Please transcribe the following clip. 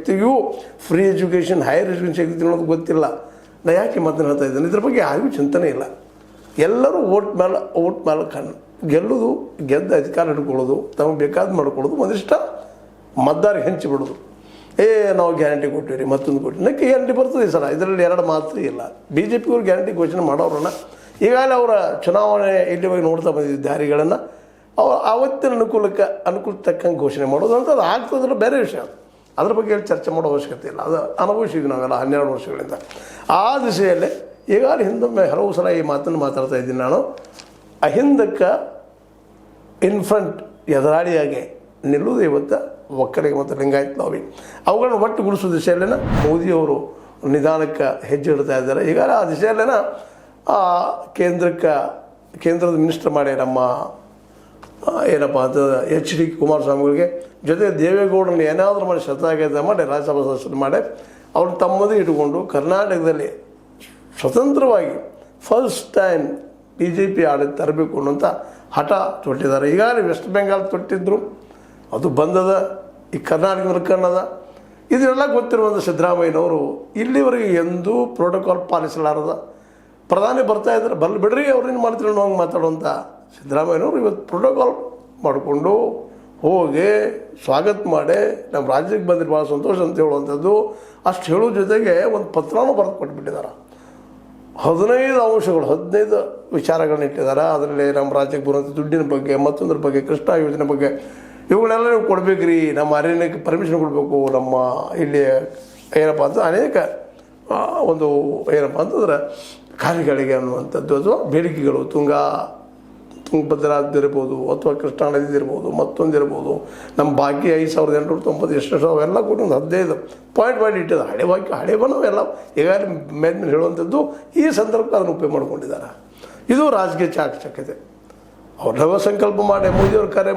ವ್ಯಕ್ತಿಗೂ free education higher education ಸಿಗ್ತೀನಿ ಅನ್ನೋದು ಗೊತ್ತಿಲ್ಲ. ನಾ ಯಾಕೆ ಮಾತನ್ನು ಹೇಳ್ತಾ ಇದ್ದೇನೆ, ಇದ್ರ ಬಗ್ಗೆ ಯಾರಿಗೂ ಚಿಂತನೆ ಇಲ್ಲ. ಎಲ್ಲರೂ ಓಟ್ ಮೇಲೆ ಕಣ್ಣು ಗೆಲ್ಲೋದು, ಗೆದ್ದ ಅಧಿಕಾರ ಹಿಡ್ಕೊಳ್ಳೋದು, ತಮಗೆ ಬೇಕಾದ ಮಾಡ್ಕೊಳ್ಳೋದು, ಒಂದಿಷ್ಟ ಮತದಾರಿಗೆ ಹಂಚಿಬಿಡೋದು. ನಾವು ಗ್ಯಾರಂಟಿ ಕೊಟ್ಟಿವಿ ಮತ್ತೊಂದು ಕೊಟ್ಟಿವಿ, ನಕ್ಕೆ ಗ್ಯಾರಂಟಿ ಬರ್ತದೆ ಸರ್. ಇದರಲ್ಲಿ ಎರಡು ಮಾತು ಇಲ್ಲ. ಬಿ ಜೆ ಪಿಯವ್ರು ಗ್ಯಾರಂಟಿ ಘೋಷಣೆ ಮಾಡೋರನ್ನ ಈಗಾಗಲೇ ಅವರ ಚುನಾವಣೆ ಇಲ್ಲಿ ಹೋಗಿ ನೋಡ್ತಾ ಬಂದಿದ್ದ ದಾರಿಗಳನ್ನು ಆವತ್ತಿನ ಅನುಕೂಲ ತಕ್ಕಂಗೆ ಘೋಷಣೆ ಮಾಡೋದು ಅಂತ ಅದು ಆಗ್ತದ್ರೆ ಬೇರೆ ವಿಷಯ. ಅದ್ರ ಬಗ್ಗೆ ಚರ್ಚೆ ಮಾಡೋ ಅವಶ್ಯಕತೆ ಇಲ್ಲ. ಅದು ಅನುಭವಿಸಿದ್ವಿ ನಾವೆಲ್ಲ 12 ವರ್ಷಗಳಿಂದ. ಆ ದಿಶೆಯಲ್ಲೇ ಈಗಾಗಲೇ ಹಿಂದೊಮ್ಮೆ ಹಲವು ಸಲ ಈ ಮಾತನ್ನು ಮಾತಾಡ್ತಾ ಇದ್ದೀನಿ ನಾನು. ಅಹಿಂದಕ್ಕೆ ಇನ್ಫ್ರಂಟ್ ಎದುರಾಳಿಯಾಗಿ ನಿಲ್ಲುವುದು ಇವತ್ತು ಒಕ್ಕಲಿಗ ಮತ್ತು ಲಿಂಗಾಯತ್ ಲಾಬಿ. ಅವುಗಳನ್ನು ಒಟ್ಟುಗೂಡಿಸೋ ದಿಶೆಯಲ್ಲೇನ ಮೋದಿಯವರು ನಿಧಾನಕ್ಕೆ ಹೆಜ್ಜೆ ಇಡ್ತಾ ಇದ್ದಾರೆ. ಈಗಾಗಲೇ ಆ ದಿಶೆಯಲ್ಲೇನ ಕೇಂದ್ರದ ಮಿನಿಸ್ಟರ್ ಮಾಡಿ ನಮ್ಮ ಏನಪ್ಪ ಅಂತ HD ಕುಮಾರಸ್ವಾಮಿಗಳಿಗೆ ಜೊತೆಗೆ ದೇವೇಗೌಡರನ್ನ ಏನಾದರೂ ಮಾಡಿ ಶತಾಘಾತ ಮಾಡಿ ರಾಜ್ಯಸಭಾ ಸದಸ್ಯರು ಮಾಡಿ ಅವ್ರನ್ನ ತಮ್ಮದೇ ಇಟ್ಟುಕೊಂಡು ಕರ್ನಾಟಕದಲ್ಲಿ ಸ್ವತಂತ್ರವಾಗಿ ಫಸ್ಟ್ ಟೈಮ್ BJP ಆಡಳಿತ ತರಬೇಕು ಅನ್ನೋಂಥ ಹಠ ತೊಟ್ಟಿದ್ದಾರೆ. ಈಗಾಗಲೇ ವೆಸ್ಟ್ ಬೆಂಗಾಲ್ ತೊಟ್ಟಿದ್ರು, ಅದು ಬಂದದ. ಈ ಕರ್ನಾಟಕ ಮಲ್ಕನ್ನದ. ಇದೆಲ್ಲ ಗೊತ್ತಿರುವಂಥ ಸಿದ್ದರಾಮಯ್ಯನವರು ಇಲ್ಲಿವರೆಗೆ ಎಂದೂ ಪ್ರೋಟೋಕಾಲ್ ಪಾಲಿಸಲಾರದ ಪ್ರಧಾನಿ ಬರ್ತಾ ಇದ್ದಾರೆ, ಬರಲಿ ಬಿಡ್ರಿ ಅವ್ರೇನು ಮಾಡ್ತೀರಿ ಅನ್ನೋ ಹಂಗೆ ಮಾತಾಡುವಂಥ ಸಿದ್ದರಾಮಯ್ಯನವರು ಇವತ್ತು ಪ್ರೋಟೋಕಾಲ್ ಮಾಡಿಕೊಂಡು ಹೋಗಿ ಸ್ವಾಗತ ಮಾಡಿ ನಮ್ಮ ರಾಜ್ಯಕ್ಕೆ ಬಂದಿದ್ದು ಭಾಳ ಸಂತೋಷ ಅಂತ ಹೇಳುವಂಥದ್ದು. ಅಷ್ಟು ಹೇಳೋ ಜೊತೆಗೆ ಒಂದು ಪತ್ರನೂ ಬರೆದು ಕೊಟ್ಬಿಟ್ಟಿದ್ದಾರೆ. 15 ಅಂಶಗಳು, 15 ವಿಚಾರಗಳನ್ನ ಇಟ್ಟಿದ್ದಾರೆ. ಅದರಲ್ಲಿ ನಮ್ಮ ರಾಜ್ಯಕ್ಕೆ ಬರುವಂಥ ದುಡ್ಡಿನ ಬಗ್ಗೆ, ಮತ್ತೊಂದ್ರ ಬಗ್ಗೆ, ಕೃಷ್ಣ ಯೋಜನೆ ಬಗ್ಗೆ, ಇವುಗಳೆಲ್ಲ ನೀವು ಕೊಡಬೇಕ್ರಿ, ನಮ್ಮ ಅರಣ್ಯಕ್ಕೆ ಪರ್ಮಿಷನ್ ಕೊಡಬೇಕು, ನಮ್ಮ ಇಲ್ಲಿ ಏನಪ್ಪ ಅಂತ ಅನೇಕ ಒಂದು ಏನಪ್ಪ ಅಂತಂದ್ರೆ ಕಾರ್ಯಗಳಿಗೆ ಅನ್ನುವಂಥದ್ದು, ಅಥವಾ ಬೇಡಿಕೆಗಳು ತುಂಗಭದ್ರಾ ಇರ್ಬೋದು, ಅಥವಾ ಕೃಷ್ಣಾ ನದಿ ಇರ್ಬೋದು, ಮತ್ತೊಂದಿರ್ಬೋದು, ನಮ್ಮ ಬಾಕಿ 5,890 ಎಷ್ಟು ಅವೆಲ್ಲ ಕೊಟ್ಟು ಒಂದು 15 ಪಾಯಿಂಟ್ ಮಾಡಿ ಇಟ್ಟಿದ್ದಾರೆ. ಹಳೆ ಬಣ್ಣವೆಲ್ಲ ಈಗಾಗಲೇ ಮೇಲೆ ಹೇಳುವಂಥದ್ದು. ಈ ಸಂದರ್ಭಕ್ಕೆ ಅದನ್ನು ಉಪಯೋಗ ಮಾಡ್ಕೊಂಡಿದ್ದಾರೆ. ಇದು ರಾಜಕೀಯ ಚಾಕಚಕ್ಯತೆ. ಅವ್ರು ಸಂಕಲ್ಪ ಮಾಡಿ ಮೋದಿಯವ್ರ ಕರೆ